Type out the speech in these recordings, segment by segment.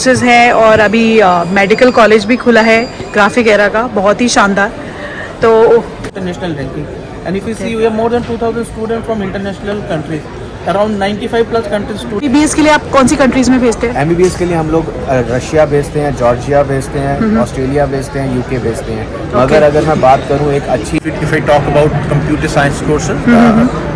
Courses है और अभी मेडिकल कॉलेज भी खुला है ग्राफिक एरा का, बहुत ही शानदार। तो international ranking, and if you see we have more than 2000 students from international countries, around 95 plus countries students। MBBS के लिए आप कौन सी कंट्रीज में भेजते हैं? MBBS के लिए हम लोग रशिया भेजते हैं, जॉर्जिया भेजते हैं, ऑस्ट्रेलिया भेजते हैं, यूके भेजते हैं। मगर अगर मैं बात करूं एक अच्छी, If I talk about computer science courses,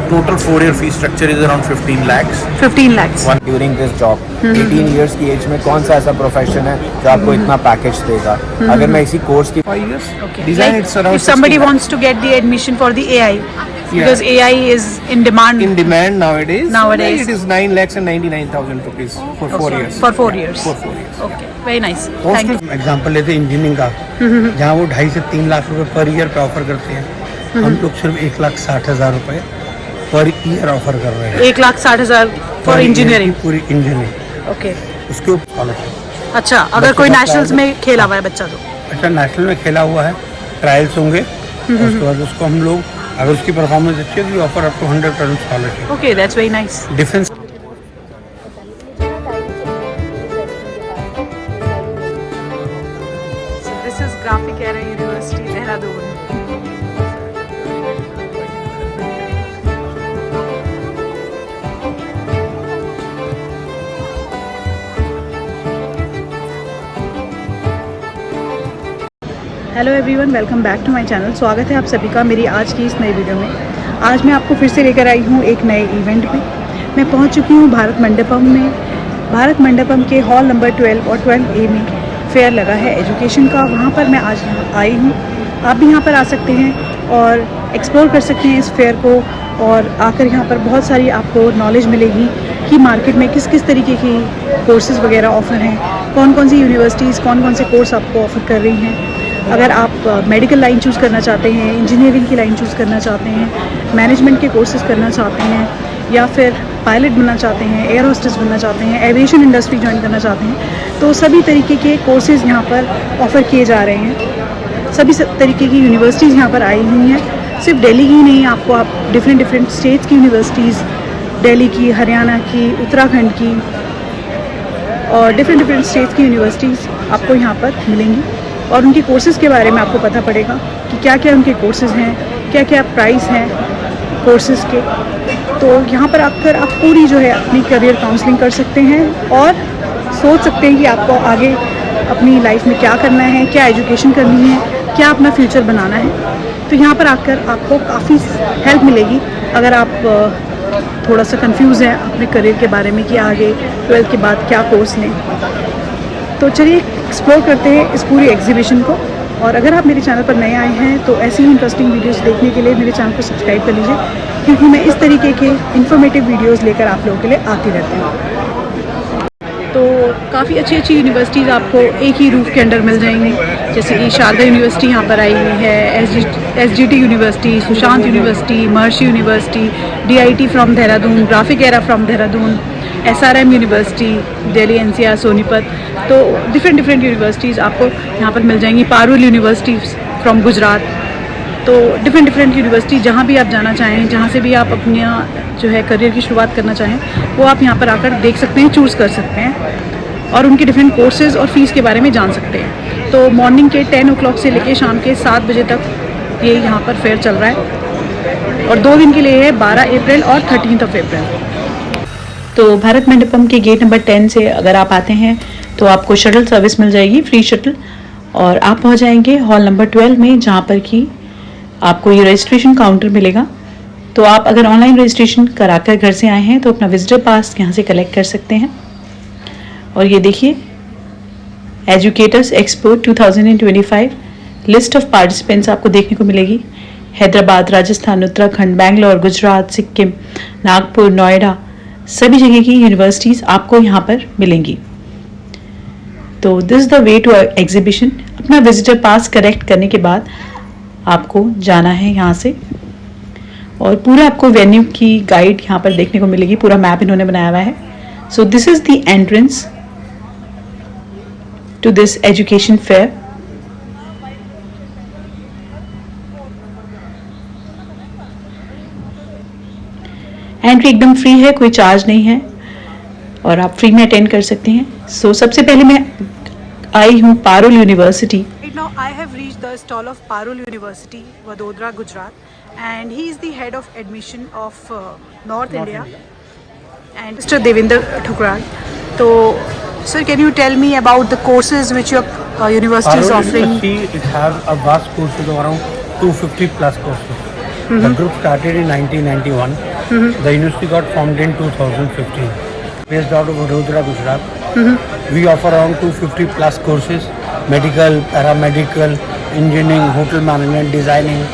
total 4-year fee structure is around 15 lakhs. 15 lakhs during this job 18 years की एज में कौन सा ऐसा प्रोफेशन है जो आपको इतना पैकेज देगा? अगर मैं इसी कोर्स की 5 years. Okay. Design Like, it's around if somebody 60 wants to get the admission for the AI, because AI is in demand. in demand nowadays. Nowadays. It is 9 lakhs and 99,000 rupees for 4 years. For 4 years. For 4 years. Okay, very nice. Thank you. Example लेते हैं engineering का, जहाँ वो 2.5 से 3 लाख रुपए per year पे offer करते हैं, हम लोग सिर्फ 1,60,000 रुपए पर ईयर ऑफर कर रहे हैं। 1,60,000 फॉर इंजीनियरिंग। पूरी इंजीनियरिंग, ओके, उसके ऊपर स्कॉलरशिप। अच्छा, अगर कोई नेशनल्स में खेला हुआ है बच्चा तो? अच्छा, नेशनल में खेला हुआ है, ट्रायल्स होंगे, उसके बाद उसको हम लोग, अगर उसकी परफॉर्मेंस अच्छी है तो offer up to 100% scholarship. Okay, that's very nice. Defence this is Graphic Era University Dehradun. Hello everyone, welcome back to my channel. स्वागत है आप सभी का मेरी आज की इस नई वीडियो में। आज मैं आपको फिर से लेकर आई हूँ एक नए इवेंट पे। मैं पहुँच चुकी हूँ भारत मंडपम में। भारत मंडपम के हॉल नंबर 12 और 12A में फेयर लगा है एजुकेशन का, वहाँ पर मैं आज यहाँ आई हूँ। आप भी यहाँ पर आ सकते हैं और एक्सप्लोर कर सकते हैं इस फेयर को, और आकर यहाँ पर बहुत सारी आपको नॉलेज मिलेगी कि मार्केट में किस किस तरीके की कोर्सेज़ वगैरह ऑफ़र हैं, कौन कौन सी यूनिवर्सिटीज़ कौन कौन से कोर्स आपको ऑफ़र कर रही हैं। अगर आप मेडिकल लाइन चूज़ करना चाहते हैं, इंजीनियरिंग की लाइन चूज़ करना चाहते हैं, मैनेजमेंट के कोर्सेज करना चाहते हैं, या फिर पायलट बनना चाहते हैं, एयर होस्टेस बनना चाहते हैं, एविएशन इंडस्ट्री ज्वाइन करना चाहते हैं, तो सभी तरीके के कोर्सेज़ यहाँ पर ऑफ़र किए जा रहे हैं। सभी तरीके की यूनिवर्सिटीज़ यहाँ पर आई हुई हैं। सिर्फ दिल्ली की नहीं, आपको आप डिफरेंट स्टेट्स की यूनिवर्सिटीज़, दिल्ली की, हरियाणा की, उत्तराखंड की और डिफरेंट स्टेट्स की यूनिवर्सिटीज़ आपको यहाँ पर मिलेंगी, और उनके कोर्सेज़ के बारे में आपको पता पड़ेगा कि क्या क्या उनके कोर्सेज़ हैं, क्या क्या प्राइस हैं कोर्सेज़ के। तो यहाँ पर आकर आप पूरी जो है अपनी करियर काउंसलिंग कर सकते हैं और सोच सकते हैं कि आपको आगे अपनी लाइफ में क्या करना है, क्या एजुकेशन करनी है, क्या अपना फ्यूचर बनाना है। तो यहाँ पर आकर आपको काफ़ी हेल्प मिलेगी अगर आप थोड़ा सा कंफ्यूज हैं अपने करियर के बारे में कि आगे 12th के बाद क्या कोर्स लें। तो चलिए एक्सप्लोर करते हैं इस पूरी एग्जीबिशन को। और अगर आप मेरे चैनल पर नए आए हैं तो ऐसी ही इंटरेस्टिंग वीडियोस देखने के लिए मेरे चैनल को सब्सक्राइब कर लीजिए, क्योंकि मैं इस तरीके के इन्फॉर्मेटिव वीडियोस लेकर आप लोगों के लिए आती रहती हूँ। तो काफ़ी अच्छी अच्छी यूनिवर्सिटीज़ आपको एक ही रूफ के अंडर मिल जाएंगी, जैसे कि शारदा यूनिवर्सिटी यहाँ पर आई हुई है, SGT university, Sushant university, Maharshi university, DIT from Dehradun, graphic era from Dehradun, SRM university, Delhi NCR Sonipat. तो डिफरेंट यूनिवर्सिटीज़ आपको यहाँ पर मिल जाएंगी। Parul university from Gujarat. तो डिफरेंट यूनिवर्सिटी, जहाँ भी आप जाना चाहें, जहाँ से भी आप अपना जो है करियर की शुरुआत करना चाहें, वो आप यहाँ पर आकर देख सकते हैं, चूज़ कर सकते हैं और उनके डिफरेंट कोर्सेज़ और फीस के बारे में जान सकते हैं। तो मॉर्निंग के 10 o'clock से लेकर शाम के 7 बजे तक ये यहाँ पर फेयर चल रहा है, और 2 दिन के लिए है, 12 अप्रैल और 13 अप्रैल। तो भारत मंडपम के गेट नंबर 10 से अगर आप आते हैं तो आपको शटल सर्विस मिल जाएगी, फ्री शटल, और आप पहुंच जाएंगे हॉल नंबर 12 में, जहां पर कि आपको ये रजिस्ट्रेशन काउंटर मिलेगा। तो आप अगर ऑनलाइन रजिस्ट्रेशन कराकर घर से आए हैं तो अपना विजिटर पास यहाँ से कलेक्ट कर सकते हैं। और ये देखिए, educators expo 2025 list of participants आपको देखने को मिलेगी। हैदराबाद, राजस्थान, उत्तराखंड, बेंगलोर, गुजरात, सिक्किम, नागपुर, नोएडा, सभी जगह की यूनिवर्सिटीज़ आपको यहाँ पर मिलेंगी। तो this is the way to exhibition. अपना विजिटर पास कलेक्ट करने के बाद आपको जाना है यहाँ से, और पूरा आपको वेन्यू की गाइड यहाँ पर देखने को मिलेगी, पूरा मैप इन्होंने बनाया हुआ है। So this is the entrance to this education fair. Entry एकदम फ्री है, कोई चार्ज नहीं है, और आप फ्री में अटेंड कर सकते हैं। सो सबसे पहले मैं आई हूँ Parul university. Right now I have reached the stall of Parul University, Vadodara, Gujarat, and he is the head of admission of North India, and Mr. Devinder Thukral. So, sir, can you tell me about the courses which your university is offering? University, it has a vast courses of around 250 plus courses. The group started in 1991. The university got formed in 2015. Based out of Vadodara, Gujarat. We offer around 250 plus courses: medical, paramedical, engineering, hotel management, designing.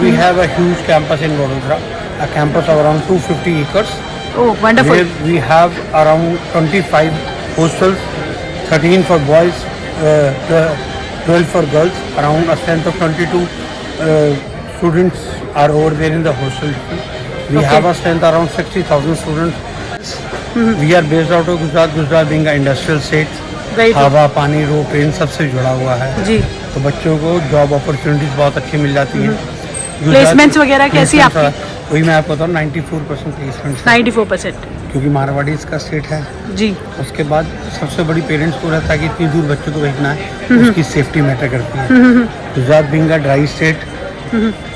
We have a huge campus in Vadodara, a campus of around 250 acres. Oh, wonderful. Where we have around 25 hostels, 13 for boys, 12 for girls. Around a strength of 22 students are over there in the hostel. We have a strength around 60,000 students. We are based out of Gujarat. Gujarat being an industrial state. Very good. हवा, पानी, road, train सबसे जुड़ा हुआ है. जी. तो बच्चों को job opportunities बहुत अच्छी मिल जाती हैं. Placements वगैरह कैसी है आपकी? वही मैं आपको बताऊँ 94% प्लेसमेंट. 94%. क्योंकि मारवाड़ी इसका स्टेट है. जी. उसके बाद सबसे बड़ी पेरेंट्स को रहता है कि इतनी दूर बच्चों को भेजना है, उसकी सेफ्टी मैटर करती है. Gujarat being a dry state,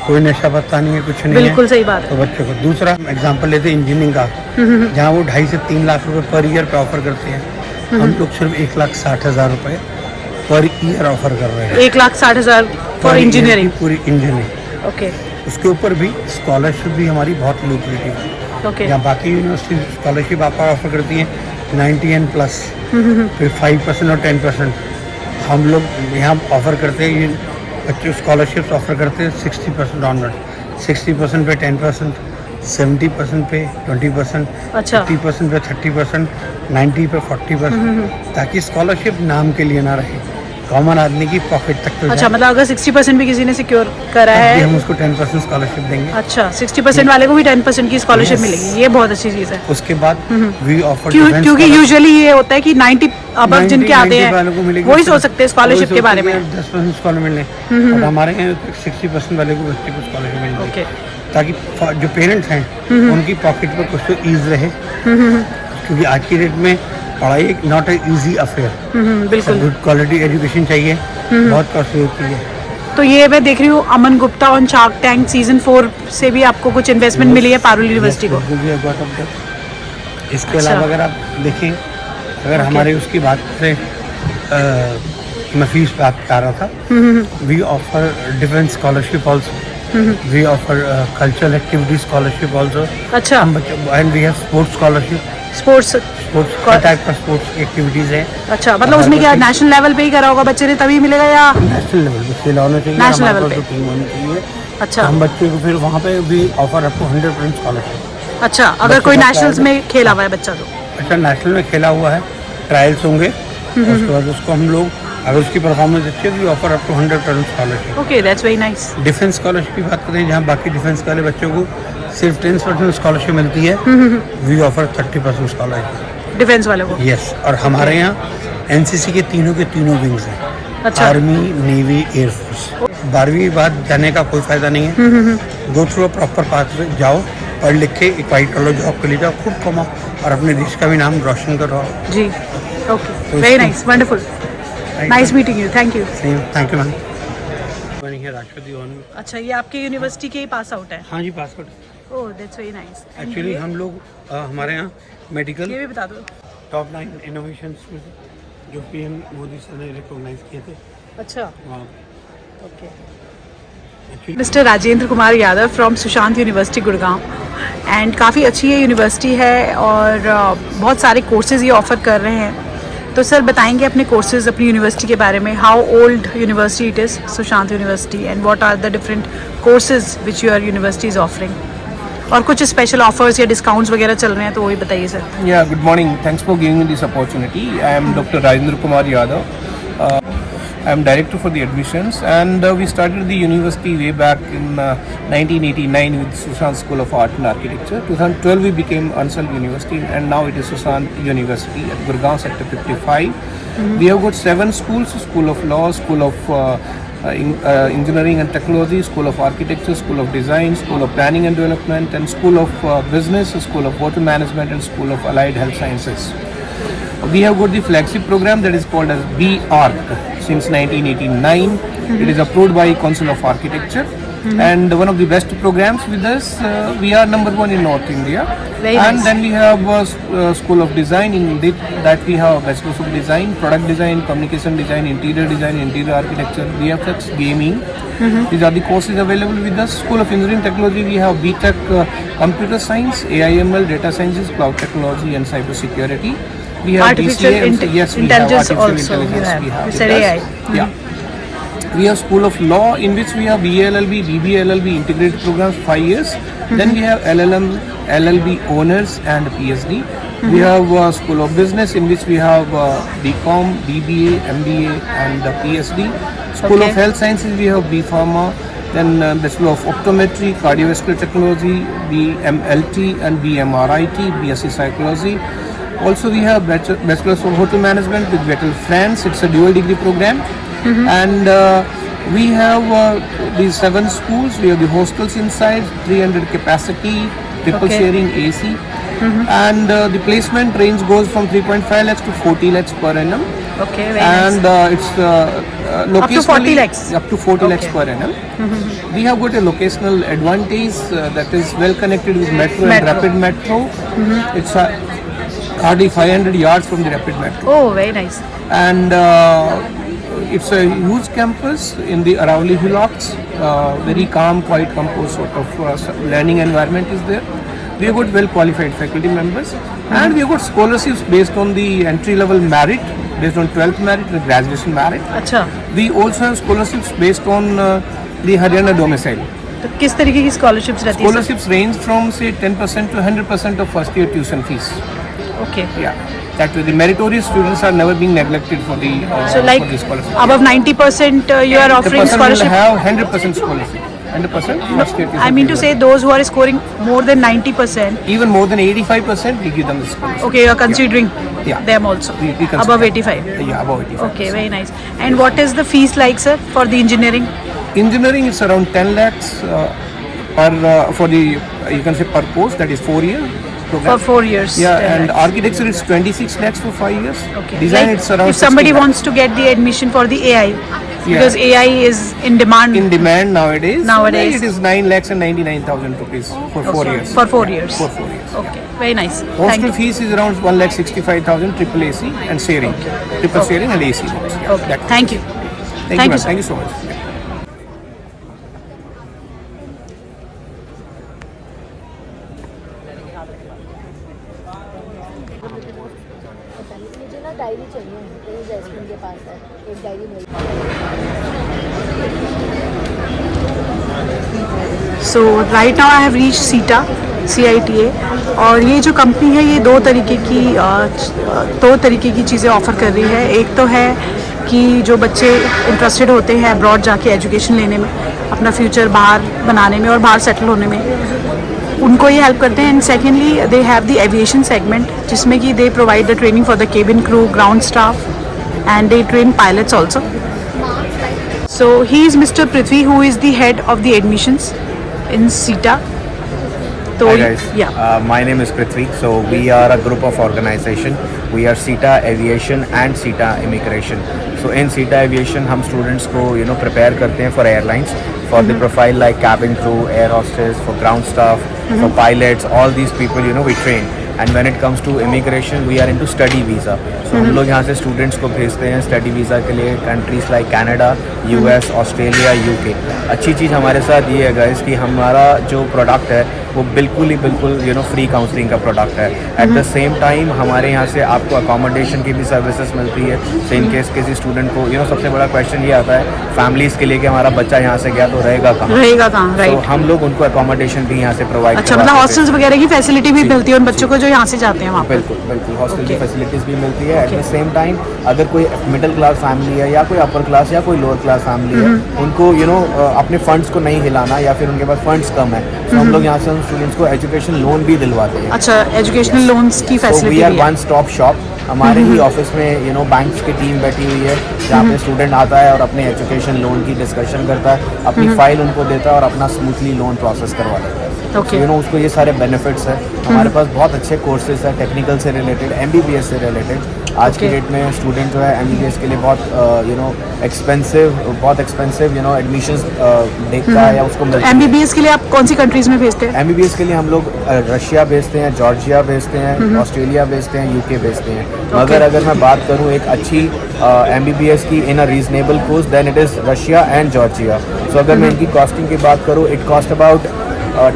कोई नशा पत्ता नहीं है, कुछ नहीं है. बिल्कुल सही बात. तो बच्चों को दूसरा एग्जांपल लेते हैं इंजीनियरिंग का, जहाँ वो 2.5 से 3 लाख रुपए पर ईयर पे ऑफर करते हैं. हम लोग सिर्फ 1,60,000 रुपए पर ईयर ऑफर कर रहे हैं. 1,60,000 फॉर इंजीनियरिंग. पूरी इंजीनियरिंग. ओके. उसके ऊपर भी स्कॉलरशिप भी हमारी बहुत लुक्रेटिव है. ओके. यहाँ बाकी यूनिवर्सिटी स्कॉलरशिप आप ऑफर करती हैं 90 प्लस, फिर 5% और 10%. हम लोग यहाँ ऑफर करते हैं, बच्चों स्कॉलरशिप्स ऑफर करते हैं 60% ऑनवर्ड. 60% पे 10%, 70% पे 20%, अच्छा. 50% पे 30%, 90 पे 40%, ताकि स्कॉलरशिप नाम के लिए ना रहे, कॉमन आदमी की पॉकेट तक तो अच्छा, जाए. मतलब अगर 60% भी किसी ने सिक्योर करा तब भी है, हम उसको 10% स्कॉलरशिप देंगे. अच्छा, 60% वाले को भी 10% की स्कॉलरशिप Yes. मिलेगी. ये बहुत अच्छी चीज़ है. उसके बाद वी ऑफर क्योंकि यूजुअली ये होता है कि 90 अब जिनके आते हैं वही सोच सकते हैं स्कॉलरशिप के बारे में. 10% स्कॉलर मिलने, और हमारे यहाँ 60% वाले को बच्चे को स्कॉलरशिप मिल जाए. ओके. ताकि जो पेरेंट्स हैं उनकी पॉकेट पर कुछ तो ईज रहे, क्योंकि आज की डेट में पढ़ाई एक नॉट ए इजी अफेयर. बिल्कुल. गुड क्वालिटी एजुकेशन चाहिए, बहुत कॉस्टली होती है. तो ये मैं देख रही हूँ Aman Gupta on Shark Tank season 4 से भी आपको कुछ इन्वेस्टमेंट मिली है पारुल यूनिवर्सिटी को. इसके अच्छा. अलावा अगर आप देखें, अगर हमारे उसकी बात करें, मैं फीस बात कर रहा था, we offer different scholarship also. We offer cultural activity scholarship also. अच्छा. And we have sports scholarship. Sports हर टाइप का स्पोर्ट्स एक्टिविटीज है. अच्छा, मतलब उसमें क्या नेशनल लेवल पे ही करा होगा बच्चे ने तभी मिलेगा या नेशनल लेवल पे खेल होना चाहिए, नेशनल हमारे लेवल पास पे? टीम होनी चाहिए. अच्छा. हम बच्चे को फिर वहाँ पे भी ऑफर अप टू 100% स्कॉलरशिप. अच्छा, अगर बच्चे कोई का नेशनल्स प्राइवेट- में खेला हुआ है बच्चा तो. अच्छा, नेशनल में खेला हुआ है, ट्रायल्स होंगे, उसके बाद उसको हम लोग, अगर उसकी परफॉर्मेंस अच्छी है तो offer up to 100% scholarship. Okay, that's very nice. Defence scholarship की बात करें, जहाँ बाकी डिफेंस वाले बच्चों को सिर्फ 10% स्कॉलरशिप मिलती है, वी ऑफर 30% स्कॉलरशिप. डिफेंस वाले को. यस. और हमारे यहाँ एनसीसी के तीनों विंग्स हैं. अच्छा. Army, navy, air force. 12वीं बाद जाने का कोई फायदा नहीं है. Go through a proper pathway, जाओ, पढ़ लिख के एक वाइट कॉलर जॉब के लिए जाओ, खूब कमाओ और अपने देश का भी नाम रोशन करो. जी. Okay, very nice, wonderful, nice meeting you. Thank you. Thank you ma'am. Rashtrapati Bhavan में. अच्छा, ये आपके यूनिवर्सिटी के ही पास आउट है. हाँ जी, passport. Oh, that's very nice. Actually हम लोग हमारे यहाँ मेडिकल ये भी बता दो. टॉप 9 इनोवेशंस में जो PM मोदी सर ने रिकॉग्नाइज किए थे अच्छा. वहाँ. Okay. Actually mister Rajendra Kumar Yadav from Sushant university Gurgaon, and काफ़ी अच्छी ये यूनिवर्सिटी है और बहुत सारे कोर्सेज़ ये ऑफ़र कर रहे हैं. तो सर बताएंगे अपने कोर्सेज़, अपनी यूनिवर्सिटी के बारे में. How old university it is, Sushant University, and what are the different courses which your university is offering, और कुछ स्पेशल ऑफर्स या डिस्काउंट्स वगैरह चल रहे हैं तो वही बताइए sir. Yeah, good morning. Thanks for giving me this opportunity. I am Dr. Rajendra Kumar Yadav. I am director for the admissions, and we started the university way back in 1989 with Sushant School of Art and Architecture. 2012 we became Ansal University, and now it is Sushant University at Gurgaon Sector 55. We have got 7 schools: School of Law, School of Engineering and Technology, School of Architecture, School of Design, School of Planning and Development, and School of Business, School of Hotel Management, and School of Allied Health Sciences. We have got the flagship program that is called as B-Arc since 1989. It is approved by Council of Architecture. And one of the best programs with us, we are number one in North India. Very and nice. then we have School of Design. In that we have Bachelor's of Design, Product Design, Communication Design, Interior Architecture, VFX, Gaming. These are the courses available with us. School of Engineering Technology, we have BTech Computer Science, AIML, Data Sciences, Cloud Technology and Cyber Security. We have Artificial DCA, yes, we have intelligence artificial also you intelligence. have. We have You with said us. AI. Yeah. We have School of Law, in which we have BLLB, BBLLB integrated programs 5 years. Then we have LLM, LLB honors and PhD. We have School of Business, in which we have BCom, BBA, MBA and PhD. School Okay. of Health Sciences, we have B Pharma. Then Bachelor of Optometry, Cardiovascular Technology, BMLT and BMRIT, BSc Psychology. Also we have Bachelor's of Hotel Management with Vettel France. It's a dual degree program. And we have these 7 schools. We have the hostels inside, 300 capacity, triple Okay. sharing AC. And the placement range goes from 3.5 lakhs to 40 lakhs per annum. Okay, very nice. And it's locationally 40 lakhs? up to 40 lakhs Okay. per annum. We have got a locational advantage that is well connected with metro and Metro. rapid metro. It's hardly 500 yards from the rapid metro. Oh, very nice. And it's a huge campus in the Aravalli Hillocks. Very calm, quiet, composed sort of learning environment is there. We have got well qualified faculty members, and we have got scholarships based on the entry level merit, based on 12th merit and graduation merit. अच्छा, We also have scholarships based on the Haryana domicile. तो किस तरीके की scholarships रहती है? Scholarships range from say 10% to 100% of first year tuition fees. Okay. Yeah, that way the meritorious students are never being neglected for the So like for the scholarship. above 90% you are The offering person will scholarship. have 100% scholarship. 100% first year tuition I mean to fees. say those who are scoring more than 90%. Even more than 85%, we give them the scholarship. Okay, you are considering Yeah. them also. We consider. Above 85. Yeah, above 85. Okay, very nice. And what is the fees like, sir, for the engineering? Engineering is around 10 lakhs for the you can say per course, that is 4 year program. For 4 years. Yeah, 10 and lakhs. architecture is 26 lakhs for 5 years. Okay. Design Like, it's around. if somebody 60 lakhs. wants to get the admission for the AI, because AI is in demand. In demand nowadays. Nowadays. It is 9 lakhs and 99,000 rupees for 4 years. For 4 years. For 4 years. Okay, very nice. Thank Hostel you. fees is around 1,65,000 triple AC and sharing. Triple sharing and AC. Yeah, Okay, that- thank you. Thank you, Thank you, ma'am. sir. Thank you so much. मुझे ना diary चाहिए मेरी jasmine के पास है एक diary mill so right now I have reach सीटा CITA और ये जो कंपनी है ये दो तरीके की चीज़ें ऑफ़र कर रही है। एक तो है कि जो बच्चे इंटरेस्टेड होते हैं अब्रॉड जाके एजुकेशन लेने में, अपना फ्यूचर बाहर बनाने में और बाहर सेटल होने में, उनको ये हेल्प करते हैं। And secondly they have the aviation segment जिसमें कि they provide the training for the cabin crew, ground staff and they train pilots also. So he is Mr. Prithvi, who is the head of the admissions in SETA. So Hi guys, yeah. My name is Prithvi. So we are a group of organization. We are SETA Aviation and SETA Immigration. So in SETA Aviation हम students को prepare करते हैं for airlines, for the profile like cabin crew, air hostess, for ground staff, for pilots, all these people we train. And when it comes to immigration, we are into study visa. So हम लोग यहाँ से students को भेजते हैं study visa के लिए countries like Canada, US, Australia, UK. अच्छी चीज़ हमारे साथ ये है guys कि हमारा जो product है वो बिल्कुल फ्री काउंसलिंग का प्रोडक्ट है। एट द सेम टाइम हमारे यहाँ से आपको अकोमोडेशन की भी सर्विसेज मिलती है। सो इन केस किसी स्टूडेंट को सबसे बड़ा क्वेश्चन ये आता है फैमिलीज़ के लिए कि हमारा बच्चा यहाँ से गया तो रहेगा कहाँ, राइट। तो हम लोग उनको अकोमोडेशन भी यहाँ से प्रोवाइड अच्छा, मतलब हॉस्टल्स वगैरह की फैसिलिटी भी मिलती है उन बच्चों को जो यहाँ से जाते हैं वहाँ पर। बिल्कुल हॉस्टल की Okay. फैसिलिटीज़ भी मिलती है। एट द सेम टाइम अगर कोई मिडिल क्लास फैमिली है या कोई अपर क्लास या कोई लोअर क्लास फैमिली है, उनको अपने फंड्स को नहीं हिलाना या फिर उनके पास फंड्स कम है, तो हम लोग यहाँ से उन स्टूडेंट्स को एजुकेशन लोन भी दिलवाते हैं। अच्छा, एजुकेशनल लोन्स की वी फैसिलिटी आर भी है। One stop shop. हमारे ही ऑफिस में बैंक्स की टीम बैठी हुई है जहाँ पे स्टूडेंट आता है और अपने एजुकेशन लोन की डिस्कशन करता है, अपनी फाइल उनको देता है और अपना स्मूथली लोन प्रोसेस करवा देता है। Okay. उसको ये सारे बेनिफिट्स है। हमारे पास बहुत अच्छे कोर्सेज है टेक्निकल से रिलेटेड, MBBS से रिलेटेड, आज की डेट में स्टूडेंट जो है MBBS के लिए बहुत बहुत एक्सपेंसिव एडमिशंस देखता है या उसको मिलता है। MBBS के लिए आप कौन सी कंट्रीज में भेजते हैं? MBBS के लिए हम लोग रशिया भेजते हैं, जॉर्जिया भेजते हैं, ऑस्ट्रेलिया भेजते हैं, UK भेजते हैं। मगर अगर मैं बात करूं एक अच्छी MBBS की in a reasonable cost, then it is Russia and Georgia. So अगर मैं इनकी कॉस्टिंग की बात करूं, it cost about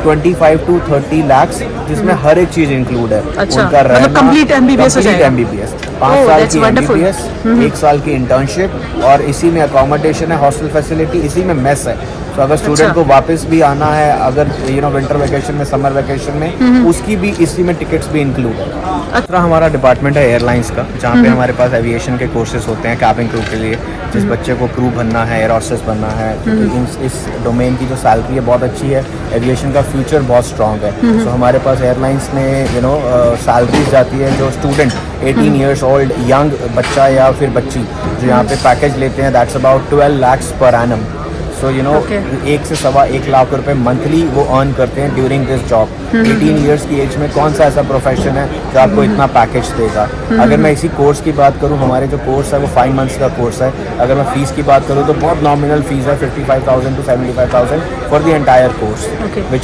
25 to 30 lakhs, जिसमें हर एक चीज़ इंक्लूड है। अच्छा, उनका रहना, मतलब complete MBBS हो जाएगा? MBBS 5 साल that's की wonderful. MBBS, 1 साल की इंटर्नशिप और इसी में अकोमोडेशन है, हॉस्टल फैसिलिटी, इसी में मेस है। तो अगर स्टूडेंट अच्छा। को वापस भी आना है, अगर विंटर वेकेशन में, समर वेकेशन में, उसकी भी इसी में टिकट्स भी इंक्लूड है। दूसरा हमारा डिपार्टमेंट है एयरलाइंस का, जहाँ पे हमारे पास एविएशन के कोर्सेज होते हैं कैबिन क्रू के लिए। जिस बच्चे को क्रू बनना है, एयर होस्टेस बनना है, क्योंकि इस डोमेन की जो सैलरी है बहुत अच्छी है, एविएशन का फ्यूचर बहुत स्ट्रॉन्ग है। सो हमारे पास एयरलाइंस में सैलरीज जाती है जो स्टूडेंट 18 ईयर्स ओल्ड यंग बच्चा या फिर बच्ची जो यहाँ पे पैकेज लेते हैं, that's about 12 lakhs per annum. So 1 से सवा 1 लाख रुपए मंथली वो अर्न करते हैं ड्यूरिंग दिस जॉब। 18 ईयर्स की एज में कौन सा ऐसा प्रोफेशन है जो आपको इतना पैकेज देगा। अगर मैं इसी कोर्स की बात करूं, हमारे जो कोर्स है वो 5 months का कोर्स है। अगर मैं फीस की बात करूं तो बहुत नॉमिनल फीस है, 55,000 to 75,000 for the entire course.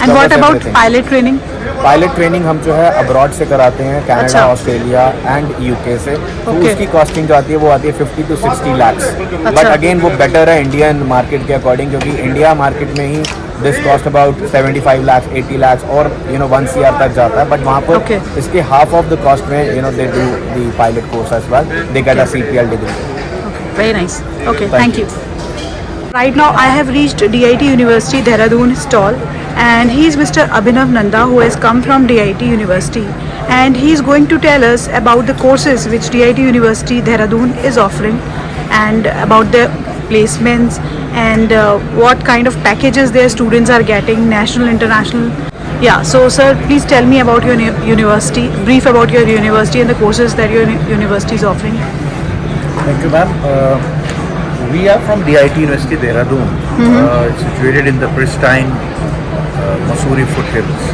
And what about pilot training? Pilot training हम जो है अब्रॉड से कराते हैं, कनाडा, अच्छा। ऑस्ट्रेलिया एंड UK से। तो Okay. उसकी कॉस्टिंग जो आती है वो आती है 50 to 60 lakhs। बट अच्छा। अगेन वो बेटर है इंडियन मार्केट के अकॉर्डिंग, क्योंकि इंडिया मार्केट में ही this cost about 75 lakhs, 80 lakhs और 1 CR तक जाता है। बट वहाँ पर Okay. इसके हाफ ऑफ द कॉस्ट में they do the pilot course as well, they get a CPL degree. Very nice. Okay, Thank thank you. Right now I have reached DIT University Dehradun stall, and he is Mr. Abhinav Nanda, who has come from DIT University, and he is going to tell us about the courses which DIT University Dehradun is offering, and about the placements, and what kind of packages their students are getting, national, international. Yeah, so sir, please tell me about your university, brief about your university and the courses that your university is offering. Thank you, ma'am. We are from DIT University Dehradun. It's situated in the pristine Mussoorie foothills,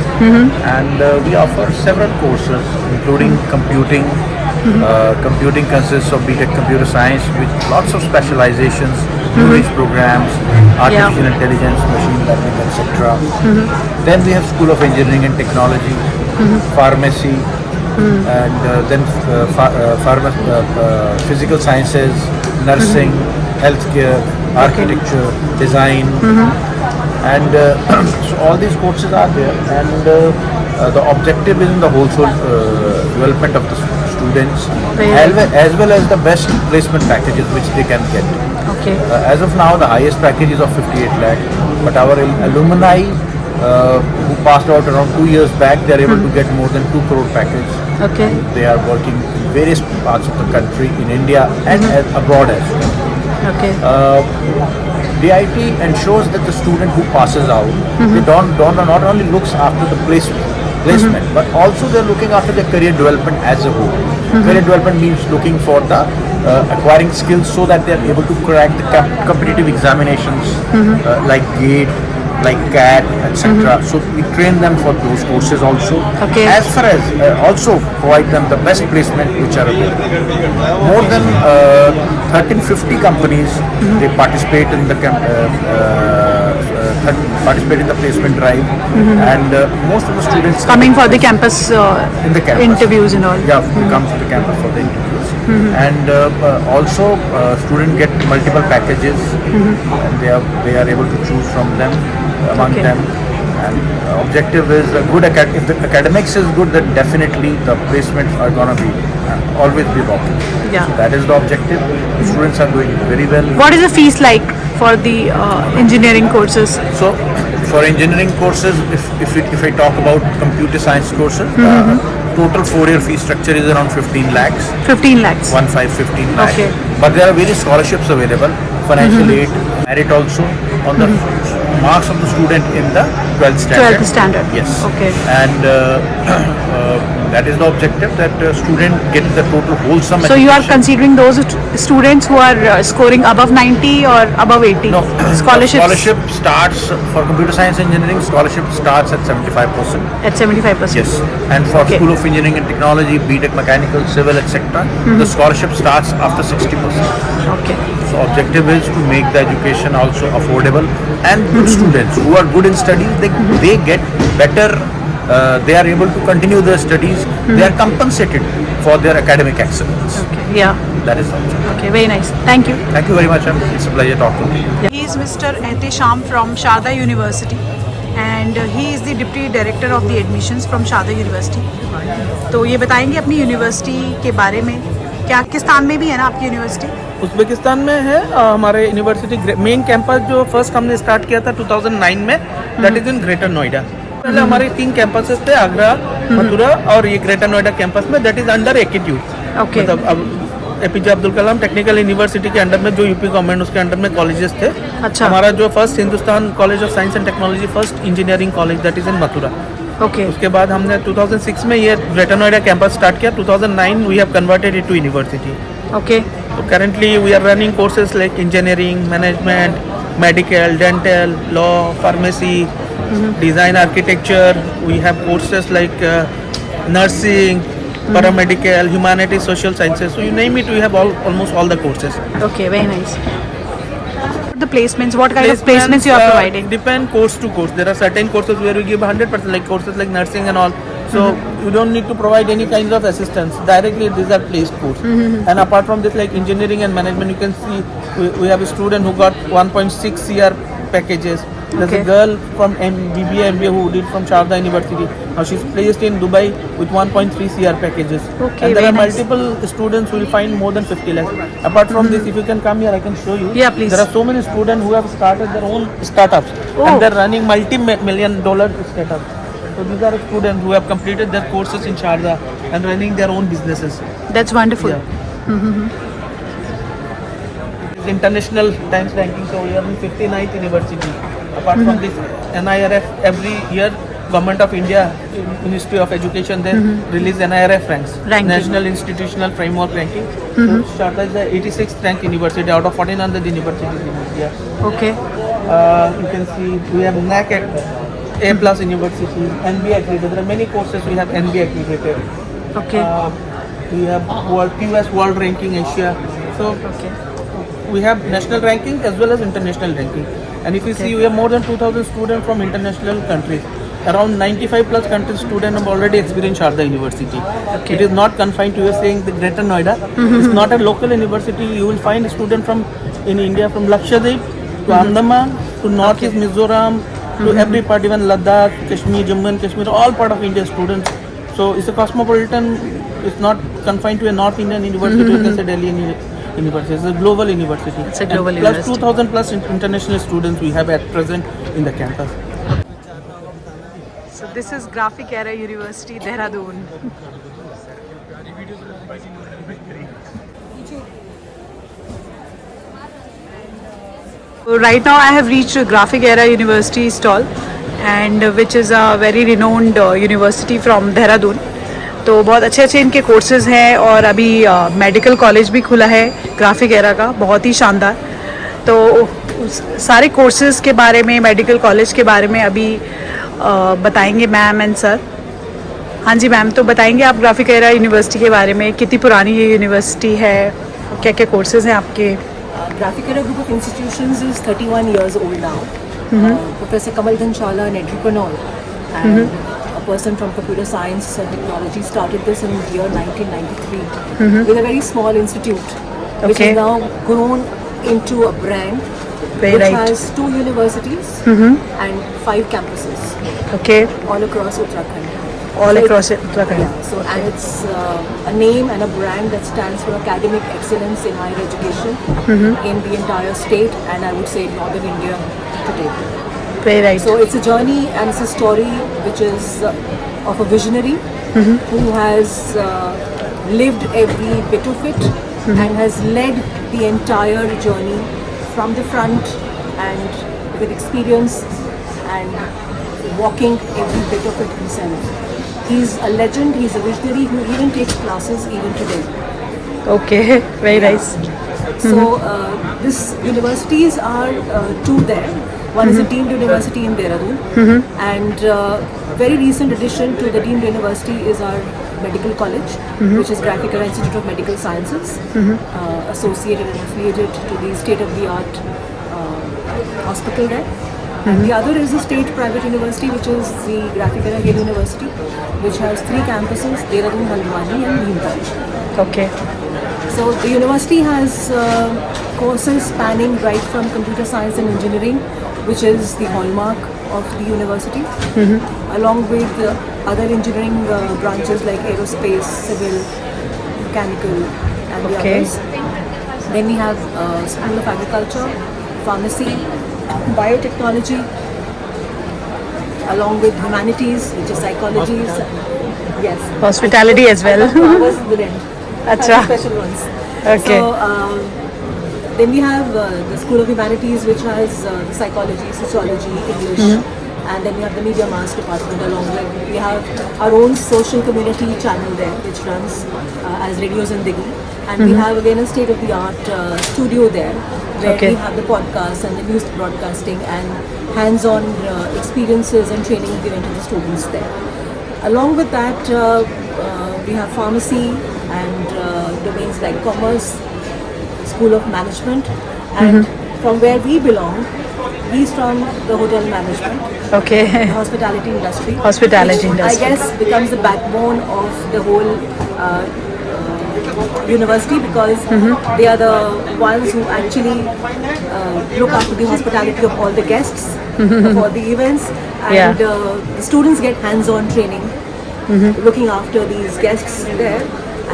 and we offer several courses, including computing. Computing consists of BTech Computer Science with lots of specializations, new age programs, artificial intelligence, machine learning, etc. Then we have School of Engineering and Technology, pharmacy, and then physical sciences, nursing, healthcare, architecture, design, and so all these courses are there, and the objective is in the whole development of the students, as well as the best placement packages which they can get. Okay. As of now, the highest package is of 58 lakh, but our alumni who passed out around 2 years back, they are able to get more than 2 crore package. Okay. They are working in various parts of the country, in India and abroad as well. Okay. DIT ensures that the student who passes out, they not only looks after the placement, but also they're looking after their career development as a whole. Career development means looking for the acquiring skills so that they're able to crack the competitive examinations like GATE, like CAT, etc. So we train them for those courses also. Okay. As far as also provide them the best placement which are available. More than 1350 companies they participate in the participate in the placement drive, and most of the students Coming for the campus, in the campus interviews and all. Yeah, they come to the campus for the interviews, and also students get multiple packages, and they are able to choose from them among Okay. them. And objective is a good if the academics is good, then definitely the placements are gonna be always be rocking. Yeah. So that is the objective. The students are doing very well. What is the fees like for the engineering courses? So, for engineering courses, if I talk about computer science courses, total 4-year fee structure is around 15 lakhs. 15 lakhs. 15 lakhs. Okay. But there are various scholarships available, financial aid, merit also on the marks of the student in the 12th standard. 12th standard. Yes. Okay. And That is the objective, that student get the total wholesome So you are education. considering those students who are scoring above 90 or above 80? No, Scholarships scholarship starts for computer science engineering. Scholarship starts at 75%. at 75%. Yes, and for Okay. School of Engineering and Technology, BTech, Mechanical, Civil, etc., the scholarship starts after 60%. Okay. So objective is to make the education also affordable, and good students who are good in studies, they get better. They are able to continue their studies. They are compensated for their academic excellence. Okay. Yeah. That is the objective. Okay. Very nice. Thank you. Thank you very much. It's a pleasure talking to you. He is Mr. Ehtesham from Sharda University and he is the Deputy Director of the Admissions from Sharda University. तो ये बताएंगे अपनी university के बारे में, क्या पाकिस्तान में भी है ना आपकी यूनिवर्सिटी? उज़्बेकिस्तान में है हमारे यूनिवर्सिटी मेन कैंपस जो फर्स्ट हमने स्टार्ट किया था 2009 में, that is in greater Noida. पहले हमारे 3 कैंपसेस थे, आगरा, मथुरा और ये ग्रेटर नोएडा कैंपस में, that is under acute. Okay. मतलब अब APJ Abdul Kalam technical university के अंडर में जो यूपी गवर्नमेंट उसके अंडर में कॉलेजेस थे। अच्छा। हमारा जो first Hindustan college of science and technology, first engineering college, that is in Mathura. Okay. उसके बाद हमने 2006 में ये ग्रेटर नोएडा कैंपस स्टार्ट किया। 2009 we have converted it to university. Okay. So currently we are running courses like engineering, management, medical, dental, law, pharmacy, design, architecture. We have courses like nursing, paramedical, humanities, social sciences. So you name it, we have almost all the courses. Okay, very nice. The placements, what kind of placements you are providing? Depend course to course. There are certain courses where we give 100%, like courses like nursing and all. So you don't need to provide any kinds of assistance. Directly these are placed course. And apart from this, like engineering and management, you can see we have a student who got 1.6 CR packages. There's Okay. a girl from BBA MBA who did from Sharda University. Now she's placed in Dubai with 1.3 CR packages. Okay, and there very are nice. multiple students who will find more than 50 lakhs. Apart from this, if you can come here, I can show you. Yeah, please. There are so many students who have started their own startups. Oh. And they're running multi-million dollar startups. So these are students who have completed their courses in Sharda and running their own businesses. That's wonderful. Yeah. It's international times ranking, so we are in 59th university. Apart from this, NIRF every year, Government of India, Ministry of Education, they release NIRF ranks, Ranking. National Institutional Framework Ranking. So Sharda is the 86th ranked university out of 1400 universities in India. Okay. You can see we have NAC A plus university, NBA accredited. There are many courses we have NBA accredited. Okay. We have QS World Ranking Asia. So we have national ranking as well as international ranking. And if you see, we have more than 2,000 students from international countries. Around 95 plus countries students have already experienced Sharda University. Okay. It is not confined to, you are saying, the Greater Noida. It's not a local university. You will find students from in India, from Lakshadweep to Andaman to Northeast Mizoram to every part, even Ladakh, Kashmir, Jammu and Kashmir, all part of India students. So it's a cosmopolitan. It's not confined to a North Indian university. You can say Delhi University. It's a global university. It's a global and plus university. 2,000 plus international students we have at present in the campus. So this is Graphic Era University, Dehradun. So right now I have reached Graphic Era University stall, and which is a very renowned university from Dehradun. तो बहुत अच्छे अच्छे इनके courses हैं और अभी medical college भी खुला है ग्राफिक एरा का, बहुत ही शानदार। तो सारे कोर्सेज़ के बारे में, मेडिकल कॉलेज के बारे में अभी बताएंगे मैम एंड सर। हाँ जी मैम, तो बताएंगे आप ग्राफिक एरा यूनिवर्सिटी के बारे में, कितनी पुरानी ये यूनिवर्सिटी है, क्या क्या कोर्सेज़ हैं आपके? Graphic Era Group of Institutions is 31 years old now. Professor Kamal Dhanshala, an entrepreneur and a person from computer science and technology, started this in the year 1993 with a very small institute, which Okay. has now grown into a brand Very which right. has 2 universities and 5 campuses Okay, all across Uttarakhand. all So across Uttarakhand. Yeah, so and it's a name and a brand that stands for academic excellence in higher education in the entire state, and I would say northern India today. Very right. So it's a journey and it's a story which is of a visionary who has lived every bit of it and has led the entire journey from the front and with experience and walking every bit of it himself. He's a legend, he's a visionary who even takes classes even today. Okay, very nice. So these universities are two there. One is a deemed university in Dehradun, and very recent addition to the deemed university is our medical college, which is Graphicera Institute of Medical Sciences, associated and affiliated to the state-of-the-art hospital there. And the other is a state-private university, which is the Graphicera Hill University, which has 3 campuses: Dehradun, Haldwani, and Bhimtal. Okay. So the university has courses spanning right from computer science and engineering, which is the hallmark of the university, along with other engineering branches like aerospace, civil, mechanical, and the Okay. others. Then we have School of Agriculture, Pharmacy, Biotechnology, along with humanities, which is psychology. Yes. Hospitality as well. Flowers in the end. Acha. Special ones. Okay. So then we have the School of Humanities, which has psychology, sociology, English, and then we have the Media Mass department. Along with we have our own social community channel there, which runs as Radio Zindagi, and we have again a state-of-the-art studio there, where Okay. we have the podcasts and the news broadcasting and hands-on experiences and training given to the students there. Along with that, we have pharmacy and domains like commerce, School of Management, and from where we belong, he's from the hotel management, Okay. the hospitality industry. Hospitality which industry. I guess becomes the backbone of the whole university, because they are the ones who actually look after the hospitality of all the guests, of all the events, and the students get hands-on training looking after these guests there,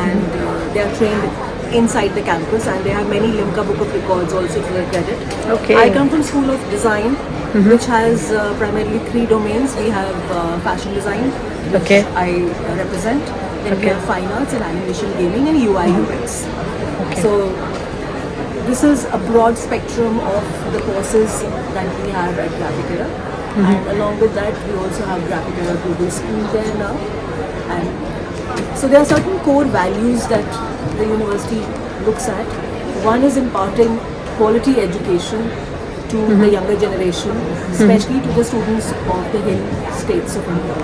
and they are trained inside the campus, and they have many Limca Book of Records also to their credit. Okay. I come from School of Design, which has primarily 3 domains. We have fashion design, which Okay. I represent. Then we Okay. have fine arts and animation, gaming, and UI UX. So this is a broad spectrum of the courses that we have at Graphicera. And along with that, we also have Graphicera Global School there now. And so there are certain core values that the university looks at. One is imparting quality education to the younger generation, especially to the students of the hill states of India.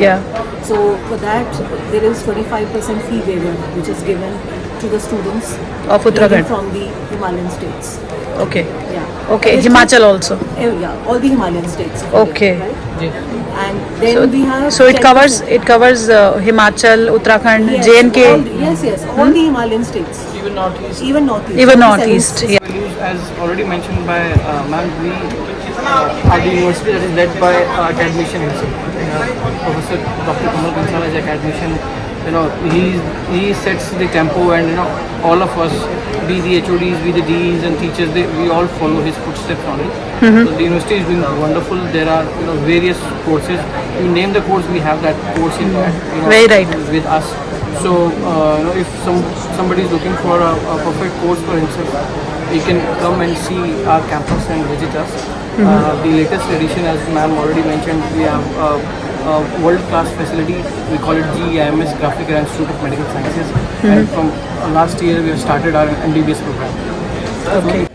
Yeah. So for that, there is 25% fee waiver, which is given to the students Of Uttarakhand. from the Himalayan states. Okay. Yeah. Okay. It's Himachal also. Yeah, all the Himalayan states. of Okay. India, right? And then we have. So it 10%. covers Himachal, Uttarakhand, Yes, J&K. yes, all the Himalayan states. Even Northeast. Even Northeast. Even all the Northeast, seven- yeah. Values, as already mentioned by ma'am, we are the university that is led by academician himself. Professor Dr. Kamal Kansal is academician. He sets the tempo, and all of us, be the HODs, be the deans and teachers, we all follow his footsteps on it. So the university is doing wonderful. There are various courses. You name the course, we have that course in Very right. with us. So if somebody is looking for a perfect course for himself, he can come and see our campus and visit us. The latest edition, as ma'am already mentioned, we have a world-class facility. We call it GEIMS, Graphicera Institute of Medical Sciences. And from last year, we have started our MBBS program. Okay.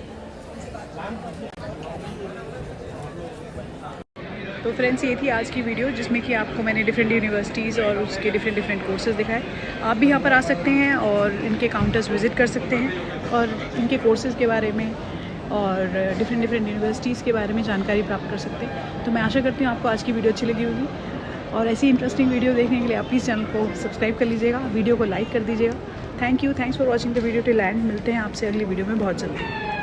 तो friends, ये थी आज की video, जिसमें कि आपको मैंने different universities और उसके डिफरेंट कोर्सेज़ दिखाए। आप भी यहाँ पर आ सकते हैं और इनके काउंटर्स विज़िट कर सकते हैं और इनके कोर्सेज़ के बारे में और डिफरेंट यूनिवर्सिटीज़ के बारे में जानकारी प्राप्त कर सकते हैं। तो मैं आशा करती हूँ आपको आज की वीडियो अच्छी लगी होगी, और ऐसी इंटरेस्टिंग वीडियो देखने के लिए आप प्लीज़ चैनल को सब्सक्राइब कर लीजिएगा, वीडियो को लाइक कर दीजिएगा। Thanks for watching the video till and. मिलते हैं आपसे अगली वीडियो में बहुत जल्दी।